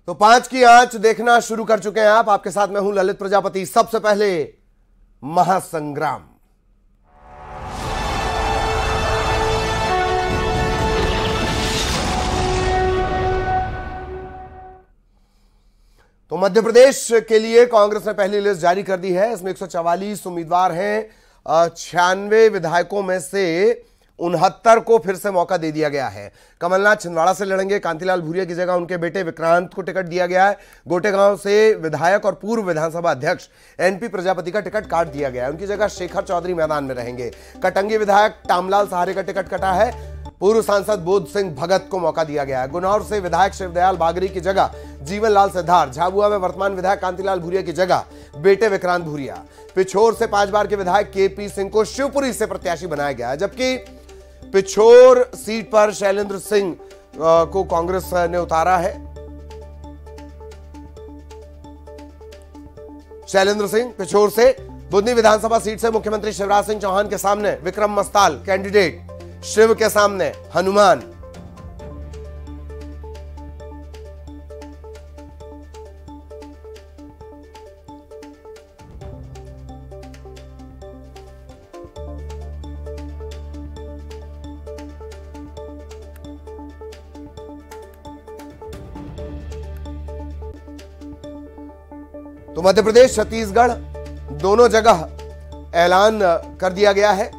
तो 5 की आंच देखना शुरू कर चुके हैं आप। आपके साथ मैं हूं ललित प्रजापति। सबसे पहले महासंग्राम। तो मध्य प्रदेश के लिए कांग्रेस ने पहली लिस्ट जारी कर दी है। इसमें 144 उम्मीदवार हैं। 96 विधायकों में से 69 को फिर से मौका दे दिया गया है। कमलनाथ छिंदवाड़ा से लड़ेंगे। कांतिलाल भूरिया की जगह उनके बेटे विक्रांत को टिकट दिया गया है। गोटेगांव से विधायक और पूर्व विधानसभा अध्यक्ष एनपी प्रजापति का टिकट काट दिया गया है। उनकी जगह शेखर चौधरी मैदान में रहेंगे। कटंगी विधायक टामलाल सहारे का टिकट कटा है। पूर्व सांसद बोध सिंह भगत को मौका दिया गया है। गुनौर से विधायक शिवदयाल बागरी की जगह जीवन लाल सिद्धार्थ। झाबुआ में वर्तमान विधायक कांतिलाल भूरिया की जगह बेटे विक्रांत भूरिया। पिछोर से 5 बार के विधायक केपी सिंह को शिवपुरी से प्रत्याशी बनाया गया है। जबकि पिछोर सीट पर शैलेंद्र सिंह को कांग्रेस ने उतारा है। शैलेंद्र सिंह पिछोर से। बुधनी विधानसभा सीट से मुख्यमंत्री शिवराज सिंह चौहान के सामने विक्रम मस्ताल कैंडिडेट। शिव के सामने हनुमान। तो मध्य प्रदेश छत्तीसगढ़ दोनों जगह ऐलान कर दिया गया है।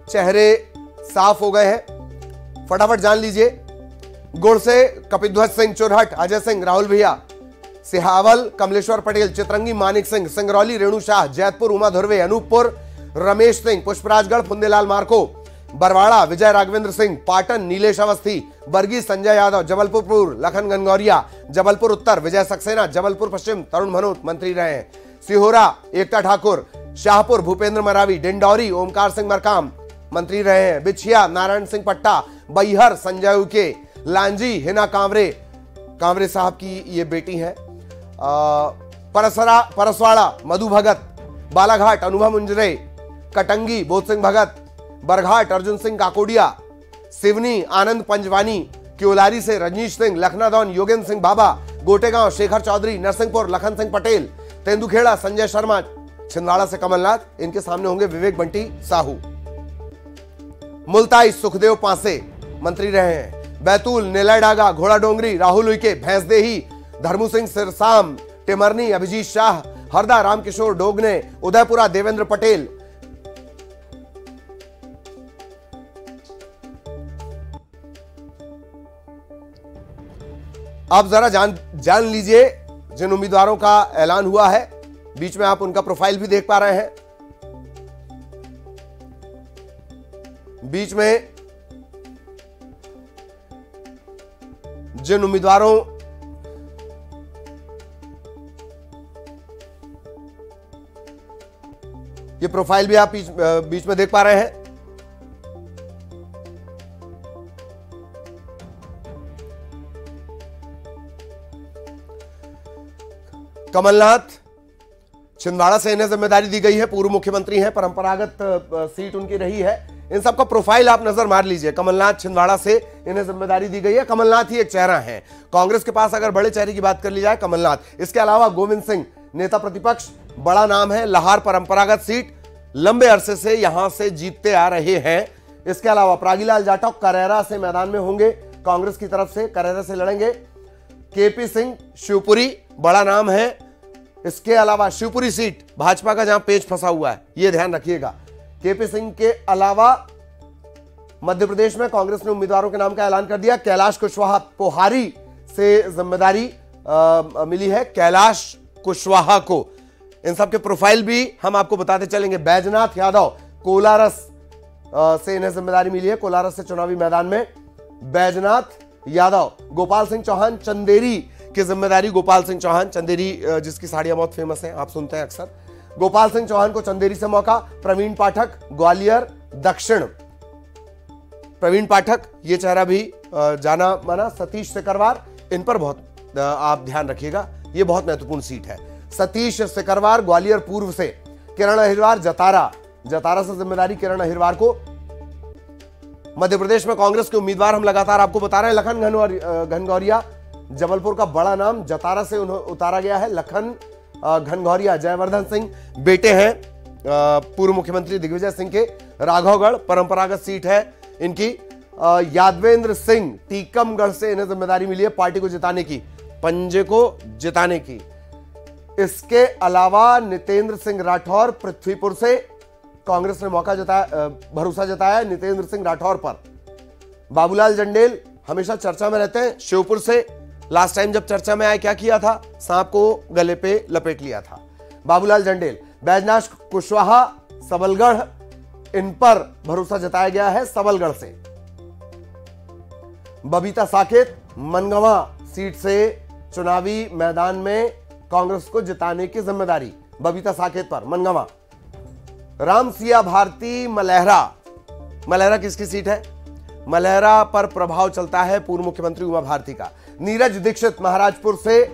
चेहरे साफ हो गए हैं। फटाफट जान लीजिए। गुड़ से कपिध्वज सिंह चुरहट, अजय सिंह, राहुल भैया, सिहावल कमलेश्वर पटेल, चित्रंगी मानिक सिंह, सिंगरौली रेणु शाह, जैतपुर उमा धुर्वे, अनूपपुर रमेश सिंह, पुष्पराजगढ़ फुंदेलाल मार्को, बरवाड़ा विजय राघवेंद्र सिंह, पाटन नीलेश अवस्थी, बरगी संजय यादव, जबलपुर पूर्व लखन गनगौरिया, जबलपुर उत्तर विजय सक्सेना, जबलपुर पश्चिम तरुण भनोत मंत्री रहे हैं। सिहोरा एकता ठाकुर, शाहपुर भूपेंद्र मरावी, डिंडौरी ओमकार सिंह मरकाम मंत्री रहे हैं। बिछिया नारायण सिंह पट्टा, बैहर संजय उके, लांजी हिना कांवरे साहब की ये बेटी है। परसवाड़ा मधु भगत, बालाघाट अनुभव मुंजरे, कटंगी बोध सिंह भगत, बरघाट अर्जुन सिंह काकोडिया, सिवनी आनंद पंजवानी, क्योलारी से रजनीश सिंह, लखनादौन योगेंद्र सिंह बाबा, गोटेगांव शेखर चौधरी, नरसिंहपुर लखन सिंह पटेल, तेंदुखेड़ा संजय शर्मा, छिंदवाड़ा से कमलनाथ। इनके सामने होंगे विवेक बंटी साहू। मुल्ताई सुखदेव पांसे मंत्री रहे हैं। बैतूल नेलाई डागा, घोड़ा डोंगरी राहुल उइके, भैंसदेही धर्मू सिंह सिरसाम, टिमरनी अभिजीत शाह, हरदा रामकिशोर डोगने, उदयपुरा देवेंद्र पटेल। आप जरा जान लीजिए जिन उम्मीदवारों का ऐलान हुआ है। बीच में आप उनका प्रोफाइल भी देख पा रहे हैं। बीच में जिन उम्मीदवारों ये प्रोफाइल भी आप बीच में देख पा रहे हैं। कमलनाथ छिंदवाड़ा से इन्हें जिम्मेदारी दी गई है। पूर्व मुख्यमंत्री हैं, परंपरागत सीट उनकी रही है। इन सबका प्रोफाइल आप नजर मार लीजिए। कमलनाथ छिंदवाड़ा से इन्हें जिम्मेदारी दी गई है। कमलनाथ ही एक चेहरा है। कांग्रेस के पास अगर बड़े चेहरे की बात कर ली जाए कमलनाथ। इसके अलावा गोविंद सिंह नेता प्रतिपक्ष, बड़ा नाम है। लाहार परंपरागत सीट, लंबे अरसे से यहां से जीतते आ रहे हैं। इसके अलावा प्रागीलाल जाटव करेरा से मैदान में होंगे। कांग्रेस की तरफ से करेरा से लड़ेंगे। केपी सिंह शिवपुरी बड़ा नाम है। इसके अलावा शिवपुरी सीट भाजपा का जहां पेच फंसा हुआ है, यह ध्यान रखिएगा। केपी सिंह के अलावा मध्य प्रदेश में कांग्रेस ने उम्मीदवारों के नाम का ऐलान कर दिया। कैलाश कुशवाहा पोहारी से जिम्मेदारी मिली है कैलाश कुशवाहा को। इन सब के प्रोफाइल भी हम आपको बताते चलेंगे। बैजनाथ यादव कोलारस से इन्हें जिम्मेदारी मिली है। कोलारस से चुनावी मैदान में बैजनाथ यादव। गोपाल सिंह चौहान चंदेरी की जिम्मेदारी। गोपाल सिंह चौहान चंदेरी जिसकी साड़ियां बहुत फेमस हैं, आप सुनते हैं अक्सर। गोपाल सिंह चौहान को चंदेरी से मौका। प्रवीण पाठक ग्वालियर दक्षिण। प्रवीण पाठक ये चेहरा भी जाना माना। सतीश सिकरवार, इन पर बहुत आप ध्यान रखिएगा, ये बहुत महत्वपूर्ण सीट है। सतीश सिकरवार ग्वालियर पूर्व से। किरण अहिरवार जतारा से जिम्मेदारी किरण अहिरवार को। मध्य प्रदेश में कांग्रेस के उम्मीदवार हम लगातार आपको बता रहे हैं। लखन घनगौरिया जबलपुर का बड़ा नाम जतारा से उतारा गया है। लखन घनघोरिया जयवर्धन सिंह बेटे हैं पूर्व मुख्यमंत्री दिग्विजय सिंह के। राघवगढ़ परंपरागत सीट है इनकी। यादवेंद्र सिंह टीकमगढ़ से इन्हें जिम्मेदारी मिली है पार्टी को जिताने की, पंजे को जिताने की। इसके अलावा नितेंद्र सिंह राठौर पृथ्वीपुर से कांग्रेस ने भरोसा जताया नितेंद्र सिंह राठौर पर। बाबूलाल जंडेल हमेशा चर्चा में रहते हैं शिवपुर से। लास्ट टाइम जब चर्चा में आए क्या किया था, सांप को गले पे लपेट लिया था। बाबूलाल जंडेल। बैजनाथ कुशवाहा सबलगढ़, इन पर भरोसा जताया गया है सबलगढ़ से। बबीता साकेत मनगवा सीट से चुनावी मैदान में कांग्रेस को जिताने की जिम्मेदारी बबीता साकेत पर, मनगवा। रामसिया भारती मलहरा किसकी सीट है? मलहरा पर प्रभाव चलता है पूर्व मुख्यमंत्री उमा भारती का। नीरज दीक्षित महाराजपुर से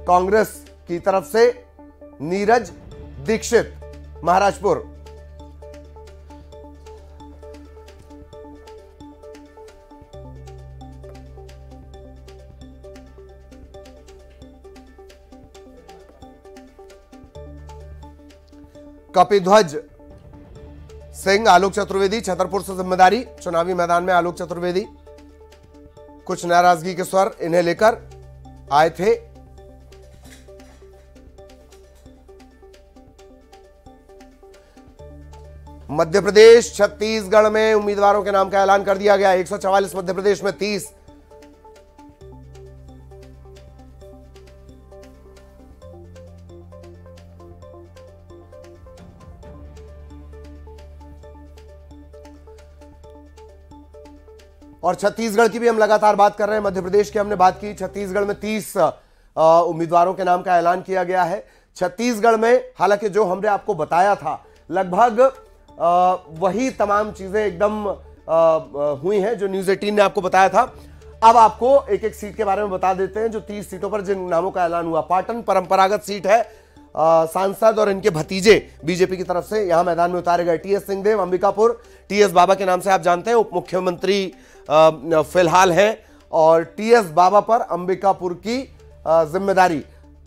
कांग्रेस की तरफ से, नीरज दीक्षित महाराजपुर। कपिध्वज सिंह आलोक चतुर्वेदी छतरपुर से जिम्मेदारी, चुनावी मैदान में आलोक चतुर्वेदी। कुछ नाराजगी के स्वर इन्हें लेकर आए थे। मध्य प्रदेश छत्तीसगढ़ में उम्मीदवारों के नाम का ऐलान कर दिया गया। 144 मध्य प्रदेश में 30। और छत्तीसगढ़ की भी हम लगातार बात कर रहे हैं। मध्य प्रदेश की हमने बात की, छत्तीसगढ़ में 30 उम्मीदवारों के नाम का ऐलान किया गया है। छत्तीसगढ़ में हालांकि जो हमने आपको बताया था लगभग वही तमाम चीजें एकदम हुई हैं जो न्यूज़ 18 ने आपको बताया था। अब आपको एक एक सीट के बारे में बता देते हैं जो 30 सीटों पर जिन नामों का ऐलान हुआ। पाटन परंपरागत सीट है। सांसद और इनके भतीजे बीजेपी की तरफ से यहां मैदान में उतारे गए। टीएस सिंहदेव अंबिकापुर, टीएस बाबा के नाम से आप जानते हैं, उप मुख्यमंत्री फिलहाल है। और टीएस बाबा पर अंबिकापुर की जिम्मेदारी,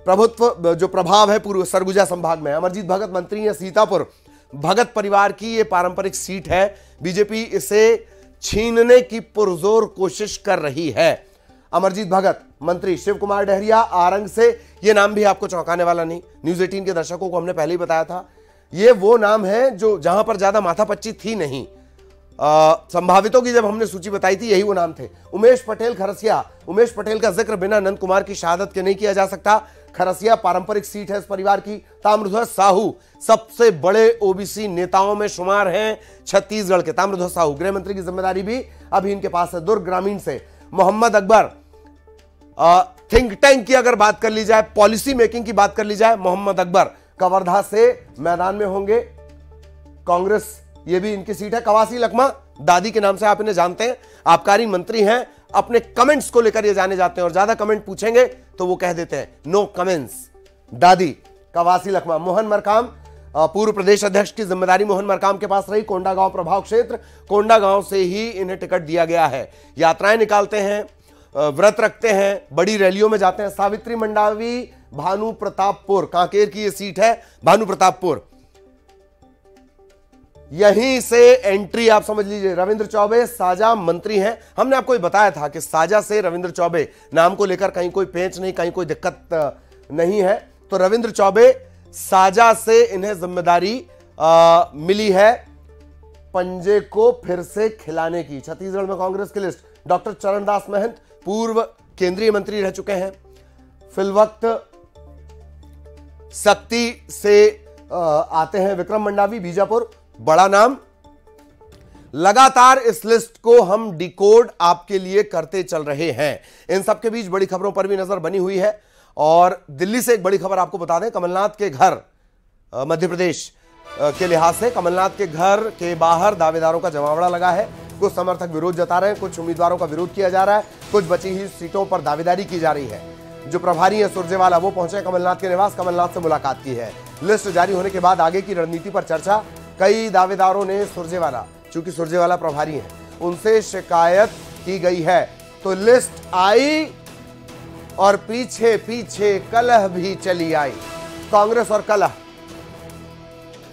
प्रभुत्व जो प्रभाव है पूर्व सरगुजा संभाग में। अमरजीत भगत मंत्री है सीतापुर, भगत परिवार की ये पारंपरिक सीट है। बीजेपी इसे छीनने की पुरजोर कोशिश कर रही है। अमरजीत भगत मंत्री। शिव कुमार डहरिया आरंग से, ये नाम भी आपको चौंकाने वाला नहीं, न्यूज़ 18 के दर्शकों को हमने पहले ही बताया था। ये वो नाम है जो जहां पर ज्यादा माथापच्ची थी नहीं, संभावितों की जब हमने सूची बताई थी यही वो नाम थे। उमेश पटेल खरसिया। उमेश पटेल का जिक्र बिना नंद कुमार की शहादत के नहीं किया जा सकता। खरसिया पारंपरिक सीट है इस परिवार की। ताम्रध्वज साहू सबसे बड़े ओबीसी नेताओं में शुमार हैं छत्तीसगढ़ के। ताम्रध्वज साहू गृह मंत्री की जिम्मेदारी भी अभी इनके पास है। दुर्ग ग्रामीण से मोहम्मद अकबर। थिंक टैंक की अगर बात कर ली जाए, पॉलिसी मेकिंग की बात कर ली जाए, मोहम्मद अकबर कवर्धा से मैदान में होंगे। कांग्रेस ये भी इनकी सीट है। कवासी लखमा दादी के नाम से आप इन्हें जानते हैं, आबकारी मंत्री हैं। अपने कमेंट्स को लेकर ये जाने जाते हैं और ज्यादा कमेंट पूछेंगे तो वो कह देते हैं नो कमेंट्स। दादी कवासी लखमा। मोहन मरकाम पूर्व प्रदेश अध्यक्ष की जिम्मेदारी मोहन मरकाम के पास रही। कोंडागांव प्रभाव क्षेत्र, कोंडागांव से ही इन्हें टिकट दिया गया है। यात्राएं निकालते हैं, व्रत रखते हैं, बड़ी रैलियों में जाते हैं। सावित्री मंडावी भानु प्रतापपुर, कांकेर की ये सीट है। भानु प्रतापपुर यहीं से एंट्री आप समझ लीजिए। रविंद्र चौबे साजा मंत्री हैं। हमने आपको बताया था कि साजा से रविंद्र चौबे नाम को लेकर कहीं कोई पेंच नहीं, कहीं कोई दिक्कत नहीं है। तो रविंद्र चौबे साजा से इन्हें जिम्मेदारी मिली है पंजे को फिर से खिलाने की। छत्तीसगढ़ में कांग्रेस की लिस्ट। डॉक्टर चरणदास महंत पूर्व केंद्रीय मंत्री रह चुके हैं। फिलवक्त शक्ति से आते हैं विक्रम मंडावी बीजापुर, बड़ा नाम। लगातार इस लिस्ट को हम डिकोड आपके लिए करते चल रहे हैं। इन सबके बीच बड़ी खबरों पर भी नजर बनी हुई है। और दिल्ली से एक बड़ी खबर आपको बता दें, कमलनाथ के घर, मध्य प्रदेश के लिहाज से कमलनाथ के घर के बाहर दावेदारों का जमावड़ा लगा है। कुछ समर्थक विरोध जता रहे हैं, कुछ उम्मीदवारों का विरोध किया जा रहा है, कुछ बची हुई सीटों पर दावेदारी की जा रही है। जो प्रभारी है सुरजेवाला वो पहुंचे कमलनाथ के निवास, कमलनाथ से मुलाकात की है। लिस्ट जारी होने के बाद आगे की रणनीति पर चर्चा। कई दावेदारों ने सुरजेवाला, चूंकि सुरजेवाला प्रभारी हैं, उनसे शिकायत की गई है। तो लिस्ट आई और पीछे पीछे कलह भी चली आई। कांग्रेस और कलह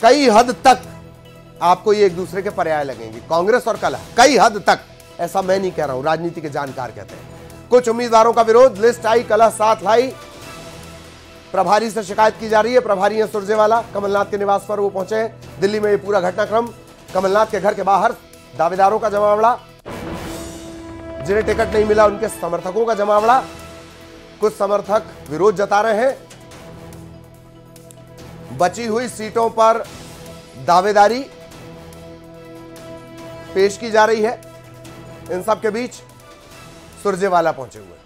कई हद तक आपको ये एक दूसरे के पर्याय लगेंगे। कांग्रेस और कलह कई हद तक, ऐसा मैं नहीं कह रहा हूं, राजनीति के जानकार कहते हैं। कुछ उम्मीदवारों का विरोध, लिस्ट आई, कलह साथ लाई। प्रभारी से शिकायत की जा रही है। प्रभारी है सुरजेवाला, कमलनाथ के निवास पर वो पहुंचे हैं। दिल्ली में ये पूरा घटनाक्रम, कमलनाथ के घर के बाहर दावेदारों का जमावड़ा, जिन्हें टिकट नहीं मिला उनके समर्थकों का जमावड़ा। कुछ समर्थक विरोध जता रहे हैं। बची हुई सीटों पर दावेदारी पेश की जा रही है। इन सब के बीच सुरजेवाला पहुंचे हुए।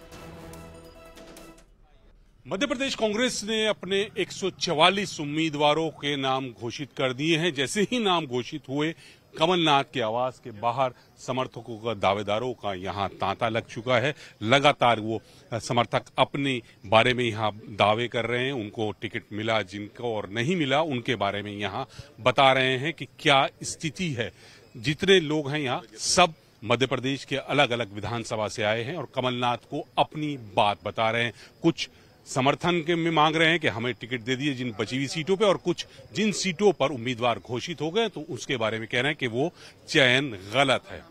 मध्य प्रदेश कांग्रेस ने अपने 144 उम्मीदवारों के नाम घोषित कर दिए हैं। जैसे ही नाम घोषित हुए, कमलनाथ के आवास के बाहर समर्थकों का, दावेदारों का यहां तांता लग चुका है। लगातार वो समर्थक अपने बारे में यहां दावे कर रहे हैं। उनको टिकट मिला, जिनको और नहीं मिला उनके बारे में यहां बता रहे हैं कि क्या स्थिति है। जितने लोग हैं यहां सब मध्य प्रदेश के अलग अलग विधानसभा से आए हैं और कमलनाथ को अपनी बात बता रहे हैं। कुछ समर्थन के में मांग रहे हैं कि हमें टिकट दे दिए जिन बची हुई सीटों पे, और कुछ जिन सीटों पर उम्मीदवार घोषित हो गए तो उसके बारे में कह रहे हैं कि वो चयन गलत है।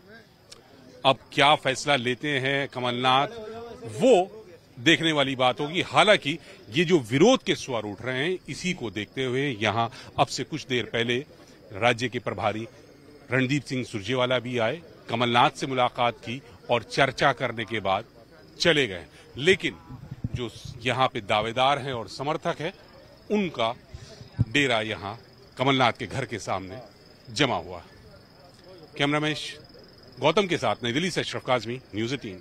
अब क्या फैसला लेते हैं कमलनाथ, वो देखने वाली बात होगी। हालांकि ये जो विरोध के स्वर उठ रहे हैं, इसी को देखते हुए यहां अब से कुछ देर पहले राज्य के प्रभारी रणदीप सिंह सुरजेवाला भी आए, कमलनाथ से मुलाकात की और चर्चा करने के बाद चले गए। लेकिन जो यहाँ पे दावेदार हैं और समर्थक हैं, उनका डेरा यहाँ कमलनाथ के घर के सामने जमा हुआ। कैमरामैन गौतम के साथ नई दिल्ली से अशरफ काज़मी, न्यूज़ 18।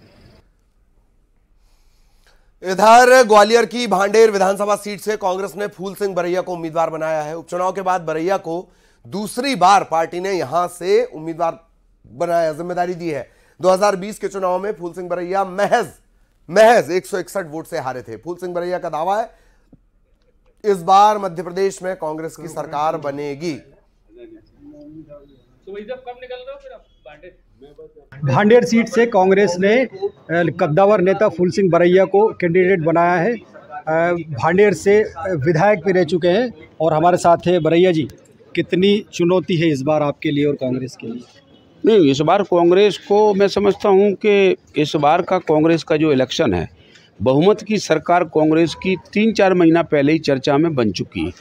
इधर ग्वालियर की भांडेर विधानसभा सीट से कांग्रेस ने फूल सिंह बरैया को उम्मीदवार बनाया है। उपचुनाव के बाद बरैया को दूसरी बार पार्टी ने यहां से उम्मीदवार बनाया, जिम्मेदारी दी है। 2020 के चुनाव में फूल सिंह बरैया महज 161 वोट से हारे थे। फूल सिंह बरैया का दावा है इस बार मध्य प्रदेश में कांग्रेस की सरकार बनेगी। भांडेर सीट से कांग्रेस ने कद्दावर नेता फूल सिंह बरैया को कैंडिडेट बनाया है। भांडेर से विधायक भी रह चुके हैं और हमारे साथ है बरैया जी। कितनी चुनौती है इस बार आपके लिए और कांग्रेस के लिए? नहीं, इस बार कांग्रेस को मैं समझता हूं कि इस बार का कांग्रेस का जो इलेक्शन है, बहुमत की सरकार कांग्रेस की 3-4 महीना पहले ही चर्चा में बन चुकी है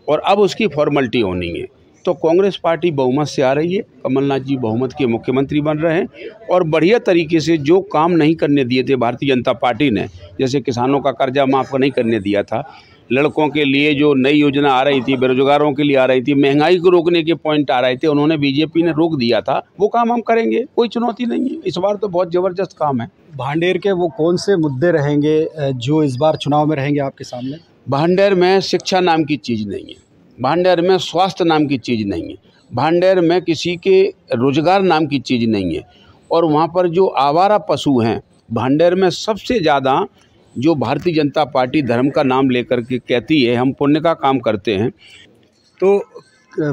और अब उसकी फॉर्मेलिटी होनी है। तो कांग्रेस पार्टी बहुमत से आ रही है, कमलनाथ जी बहुमत के मुख्यमंत्री बन रहे हैं और बढ़िया तरीके से जो काम नहीं करने दिए थे भारतीय जनता पार्टी ने, जैसे किसानों का कर्जा माफ़ नहीं करने दिया था, लड़कों के लिए जो नई योजना आ रही थी, बेरोजगारों के लिए आ रही थी, महंगाई को रोकने के पॉइंट आ रहे थे, उन्होंने बीजेपी ने रोक दिया था। वो काम हम करेंगे, कोई चुनौती नहीं है। इस बार तो बहुत ज़बरदस्त काम है। भांडेर के वो कौन से मुद्दे रहेंगे जो इस बार चुनाव में रहेंगे आपके सामने? भांडेर में शिक्षा नाम की चीज़ नहीं है, भांडेर में स्वास्थ्य नाम की चीज़ नहीं है, भांडेर में किसी के रोजगार नाम की चीज़ नहीं है। और वहाँ पर जो आवारा पशु हैं, भांडेर में सबसे ज़्यादा जो भारतीय जनता पार्टी धर्म का नाम लेकर के कहती है हम पुण्य का काम करते हैं। तो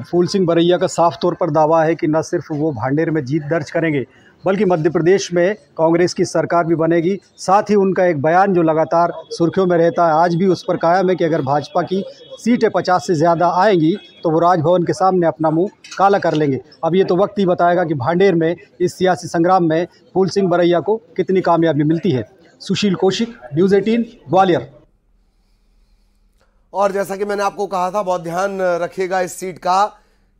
फूल सिंह बरैया का साफ तौर पर दावा है कि न सिर्फ वो भांडेर में जीत दर्ज करेंगे बल्कि मध्य प्रदेश में कांग्रेस की सरकार भी बनेगी। साथ ही उनका एक बयान जो लगातार सुर्खियों में रहता है, आज भी उस पर कायम है कि अगर भाजपा की सीटें 50 से ज़्यादा आएंगी तो वो राजभवन के सामने अपना मुंह काला कर लेंगे। अब ये तो वक्त ही बताएगा कि भांडेर में इस सियासी संग्राम में फूल सिंह बरैया को कितनी कामयाबी मिलती है। सुशील कौशिक, न्यूज़ 18, ग्वालियर। और जैसा कि मैंने आपको कहा था, बहुत ध्यान रखिएगा इस सीट का।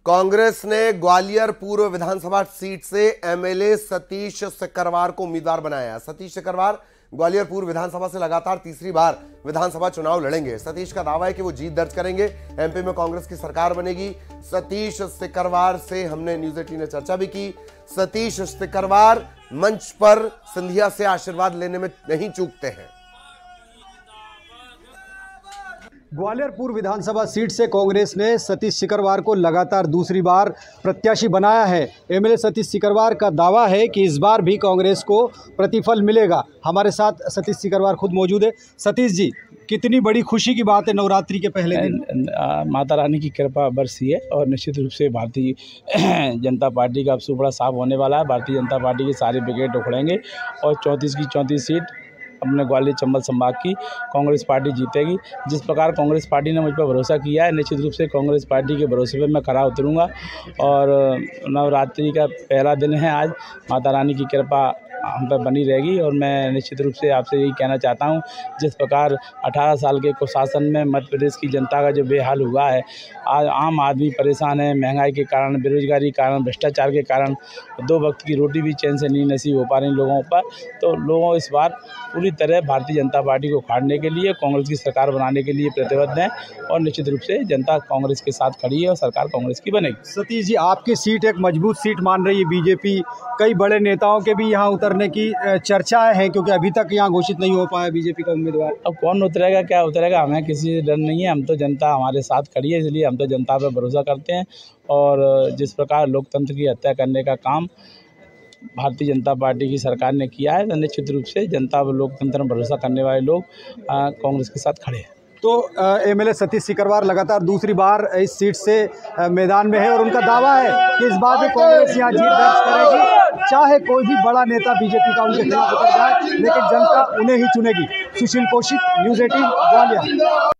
कांग्रेस ने ग्वालियर पूर्व विधानसभा सीट से एमएलए सतीश सिकरवार को उम्मीदवार बनाया है। सतीश सिकरवार ग्वालियर पूर्व विधानसभा से लगातार तीसरी बार विधानसभा चुनाव लड़ेंगे। सतीश का दावा है कि वो जीत दर्ज करेंगे, एमपी में कांग्रेस की सरकार बनेगी। सतीश सिकरवार से हमने न्यूज़ 18 ने चर्चा भी की। सतीश सिकरवार मंच पर सिंधिया से आशीर्वाद लेने में नहीं चूकते हैं। ग्वालियर पूर्व विधानसभा सीट से कांग्रेस ने सतीश सिकरवार को लगातार दूसरी बार प्रत्याशी बनाया है। एमएलए सतीश सिकरवार का दावा है कि इस बार भी कांग्रेस को प्रतिफल मिलेगा। हमारे साथ सतीश सिकरवार खुद मौजूद है। सतीश जी, कितनी बड़ी खुशी की बात है नवरात्रि के पहले दिन? माता रानी की कृपा बरसी है और निश्चित रूप से भारतीय जनता पार्टी का अब सुपड़ा साफ होने वाला है। भारतीय जनता पार्टी के सारे ब्रिगेड उखड़ेंगे और 34 की 34 सीट अपने ग्वालियर चंबल संभाग की कांग्रेस पार्टी जीतेगी। जिस प्रकार कांग्रेस पार्टी ने मुझ पर भरोसा किया है, निश्चित रूप से कांग्रेस पार्टी के भरोसे पर मैं खरा उतरूँगा। और नवरात्रि का पहला दिन है आज, माता रानी की कृपा हम पर बनी रहेगी। और मैं निश्चित रूप से आपसे यही कहना चाहता हूँ, जिस प्रकार 18 साल के कुशासन में मध्य प्रदेश की जनता का जो बेहाल हुआ है, आज आम आदमी परेशान है, महंगाई के कारण, बेरोजगारी के कारण, भ्रष्टाचार के कारण 2 वक्त की रोटी भी चैन से नहीं नसीब हो पा रही लोगों पर। तो लोगों इस बार पूरी तरह भारतीय जनता पार्टी को उखाड़ने के लिए, कांग्रेस की सरकार बनाने के लिए प्रतिबद्ध हैं और निश्चित रूप से जनता कांग्रेस के साथ खड़ी है और सरकार कांग्रेस की बनेगी। सतीश जी, आपकी सीट एक मजबूत सीट मान रही है बीजेपी। कई बड़े नेताओं के भी यहाँ उतरने की चर्चाएं हैं, क्योंकि अभी तक यहाँ घोषित नहीं हो पाया बीजेपी का उम्मीदवार। अब कौन उतरेगा, क्या उतरेगा, हमें किसी से डर नहीं है। हम तो जनता हमारे साथ खड़ी है, इसलिए हम तो जनता पर भरोसा करते हैं। और जिस प्रकार लोकतंत्र की हत्या करने का काम भारतीय जनता पार्टी की सरकार ने किया है, तो निश्चित रूप से जनता व लोकतंत्र में भरोसा करने वाले लोग कांग्रेस के साथ खड़े हैं। तो एमएलए सतीश सिकरवार लगातार दूसरी बार इस सीट से मैदान में है और उनका दावा है कि इस बार भी कांग्रेस यहाँ जीत दर्ज करेगी, चाहे कोई भी बड़ा नेता बीजेपी का उनके खिलाफ उतर जाए, लेकिन जनता उन्हें ही चुनेगी। सुशील कौशिक, न्यूज़ 18 ग्वालियर।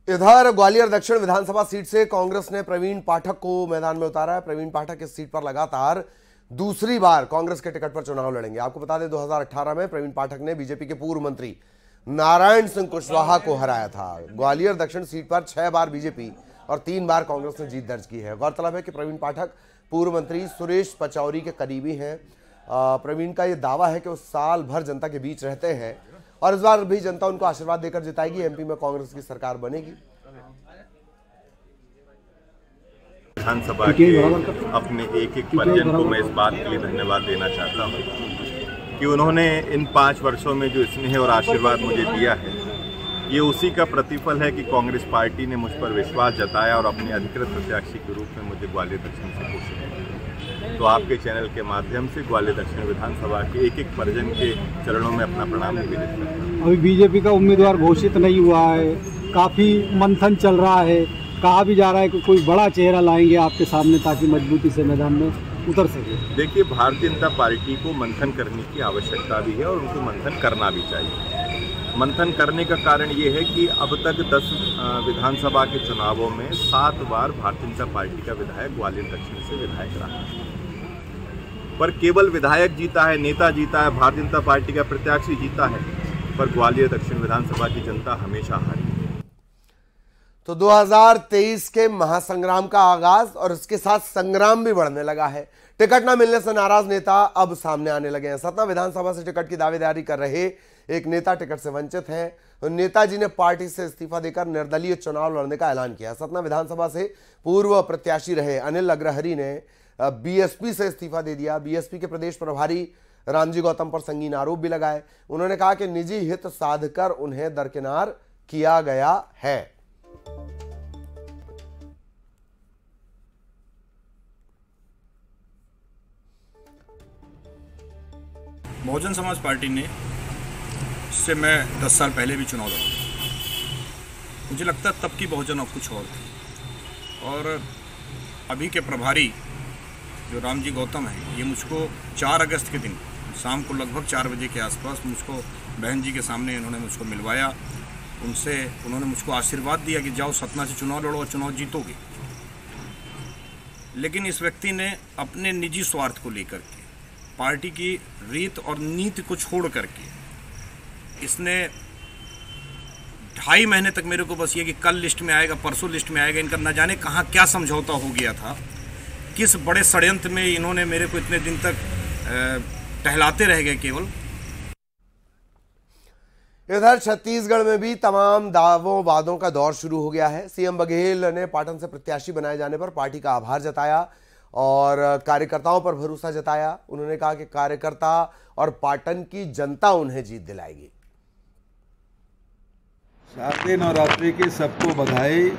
इधर ग्वालियर दक्षिण विधानसभा सीट से कांग्रेस ने प्रवीण पाठक को मैदान में उतारा है। प्रवीण पाठक इस सीट पर लगातार दूसरी बार कांग्रेस के टिकट पर चुनाव लड़ेंगे। आपको बता दें 2018 में प्रवीण पाठक ने बीजेपी के पूर्व मंत्री नारायण सिंह कुशवाहा को हराया था। ग्वालियर दक्षिण सीट पर 6 बार बीजेपी और 3 बार कांग्रेस ने जीत दर्ज की है। गौरतलब है कि प्रवीण पाठक पूर्व मंत्री सुरेश पचौरी के करीबी हैं। प्रवीण का यह दावा है कि वो साल भर जनता के बीच रहते हैं और इस बार भी जनता उनको आशीर्वाद देकर जिताएगी। एमपी में कांग्रेस की सरकार बनेगी। विधानसभा के अपने एक परिजन को मैं इस बात के लिए धन्यवाद देना चाहता हूं कि उन्होंने इन 5 वर्षों में जो स्नेह और आशीर्वाद मुझे दिया है, ये उसी का प्रतिफल है कि कांग्रेस पार्टी ने मुझ पर विश्वास जताया और अपने अधिकृत प्रत्याशी के रूप में मुझे ग्वालियर दक्षिण से घोषित किया। तो आपके चैनल के माध्यम से ग्वालियर दक्षिण विधानसभा के एक परिजन के चरणों में अपना प्रणाम निवेदित करता हूं। अभी बीजेपी का उम्मीदवार घोषित नहीं हुआ है, काफ़ी मंथन चल रहा है, कहा भी जा रहा है कि कोई बड़ा चेहरा लाएंगे आपके सामने ताकि मजबूती से मैदान में उतर सके। देखिए, भारतीय जनता पार्टी को मंथन करने की आवश्यकता भी है और उनको मंथन करना भी चाहिए। मंथन करने का कारण ये है कि अब तक 10 विधानसभा के चुनावों में 7 बार भारतीय जनता पार्टी का विधायक ग्वालियर दक्षिण से विधायक रहा है, पर केवल विधायक जीता है, नेता जीता है, भारतीय जनता पार्टी का प्रत्याशी जीता है, पर ग्वालियर दक्षिण विधानसभा की जनता हमेशा हारी। तो 2023 के महासंग्राम का आगाज और इसके साथ संग्राम भी बढ़ने लगा है। टिकट न मिलने से नाराज नेता अब सामने आने लगे हैं। सतना विधानसभा से टिकट की दावेदारी कर रहे एक नेता टिकट से वंचित हैं। तो नेताजी ने पार्टी से इस्तीफा देकर निर्दलीय चुनाव लड़ने का ऐलान किया। सतना विधानसभा से पूर्व प्रत्याशी रहे अनिल अग्रहरी ने बीएसपी से इस्तीफा दे दिया। बीएसपी के प्रदेश प्रभारी रामजी गौतम पर संगीन आरोप भी लगाए। उन्होंने कहा कि निजी हित साधकर उन्हें दरकिनार किया गया है। बहुजन समाज पार्टी ने से मैं 10 साल पहले भी चुनाव लड़ा। मुझे लगता है तब की बहुजन अब कुछ और थी। और अभी के प्रभारी जो रामजी गौतम है, ये मुझको 4 अगस्त के दिन शाम को लगभग 4 बजे के आसपास मुझको बहन जी के सामने इन्होंने मुझको मिलवाया। उन्होंने मुझको आशीर्वाद दिया कि जाओ सतना से चुनाव लड़ो और चुनाव जीतोगे। लेकिन इस व्यक्ति ने अपने निजी स्वार्थ को लेकर के, पार्टी की रीत और नीति को छोड़ करके, इसने 2.5 महीने तक मेरे को बस ये कि कल लिस्ट में आएगा, परसों लिस्ट में आएगा, इनका न जाने कहाँ क्या समझौता हो गया था। किस बड़े षड्यंत्र में इन्होंने मेरे को इतने दिन तक टहलाते रह गए केवल। इधर छत्तीसगढ़ में भी तमाम दावों वादों का दौर शुरू हो गया है। सीएम बघेल ने पाटन से प्रत्याशी बनाए जाने पर पार्टी का आभार जताया और कार्यकर्ताओं पर भरोसा जताया। उन्होंने कहा कि कार्यकर्ता और पाटन की जनता उन्हें जीत दिलाएगी। शारदीय नवरात्रि की सबको बधाई।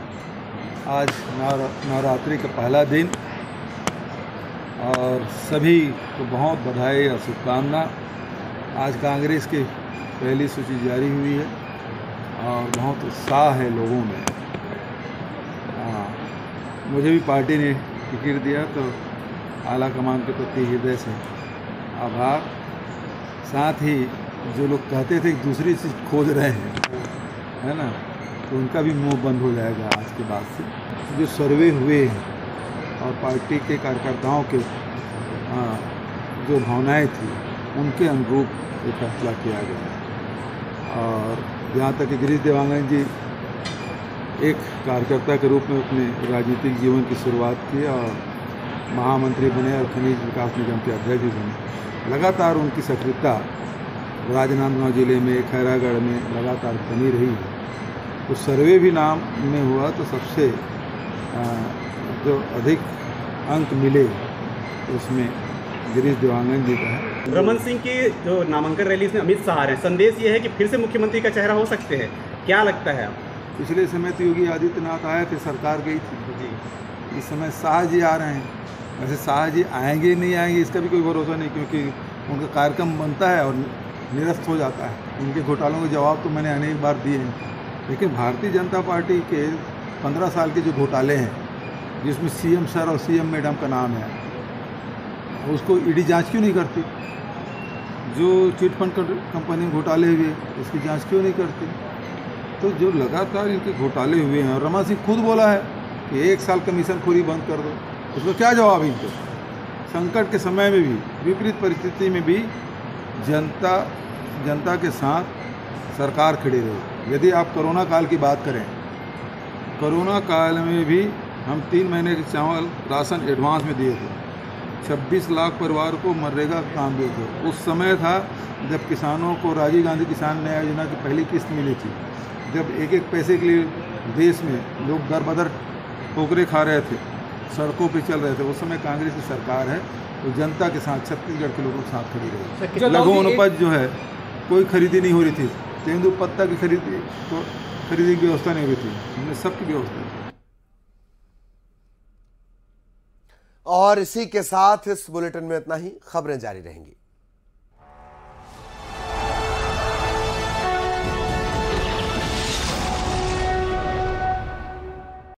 आज नवरात्रि का पहला दिन और सभी को बहुत बधाई और शुभकामना। आज कांग्रेस की पहली सूची जारी हुई है और बहुत उत्साह है लोगों में। मुझे भी पार्टी ने टिकट दिया तो आला कमान के प्रति हृदय से आभार। साथ ही जो लोग कहते थे कि दूसरी चीज़ खोज रहे हैं, है ना, तो उनका भी मुंह बंद हो जाएगा आज के बाद से। जो सर्वे हुए हैं और पार्टी के कार्यकर्ताओं के जो भावनाएं थी उनके अनुरूप ये फैसला किया गया। और जहाँ तक कि गिरीश देवांगन जी एक कार्यकर्ता के रूप में अपने राजनीतिक जीवन की शुरुआत की और महामंत्री बने और खनिज विकास निगम के अध्यक्ष भी बने। लगातार उनकी सक्रियता राजनांदगांव जिले में, खैरागढ़ में लगातार बनी रही है। तो सर्वे भी नाम में हुआ तो सबसे जो अधिक अंक मिले उसमें गिरीश देवांगन जी का है। रमन सिंह की जो नामांकन रैली में अमित शाह हैं, संदेश ये है कि फिर से मुख्यमंत्री का चेहरा हो सकते हैं, क्या लगता है? पिछले समय तो योगी आदित्यनाथ आए थे, सरकार गई थी जी। इस समय शाह जी आ रहे हैं। वैसे शाह जी आएंगे नहीं आएंगे इसका भी कोई भरोसा नहीं, क्योंकि उनका कार्यक्रम बनता है और निरस्त हो जाता है। उनके घोटालों के जवाब तो मैंने अनेक बार दिए हैं, लेकिन भारतीय जनता पार्टी के 15 साल के जो घोटाले हैं जिसमें सीएम सर और सीएम मैडम का नाम है, उसको ईडी जांच क्यों नहीं करती? जो चिट फंड कंपनी घोटाले हुए उसकी जांच क्यों नहीं करती? तो जो लगातार इनके घोटाले हुए हैं, और रमन सिंह खुद बोला है कि 1 साल कमीशन खोरी बंद कर दो, उसका क्या जवाब है इनको? संकट के समय में भी, विपरीत परिस्थिति में भी जनता के साथ सरकार खड़ी रही। यदि आप कोरोना काल की बात करें, कोरोना काल में भी हम 3 महीने के चावल राशन एडवांस में दिए थे। 26 लाख परिवार को मनरेगा काम दिए थे। उस समय था जब किसानों को राजीव गांधी किसान न्याय योजना की पहली किस्त मिली थी, जब 1-1 पैसे के लिए देश में लोग दर बदर ठोकरे खा रहे थे, सड़कों पे चल रहे थे। उस समय कांग्रेस की सरकार है तो जनता के साथ, छत्तीसगढ़ के लोगों के साथ खड़ी रही। लघु वनोपज जो है कोई खरीदी नहीं हो रही थी, तेंदुपत्ता की खरीदी की व्यवस्था नहीं हुई थी, हमने सबकी व्यवस्था की। और इसी के साथ इस बुलेटिन में इतना ही। खबरें जारी रहेंगी।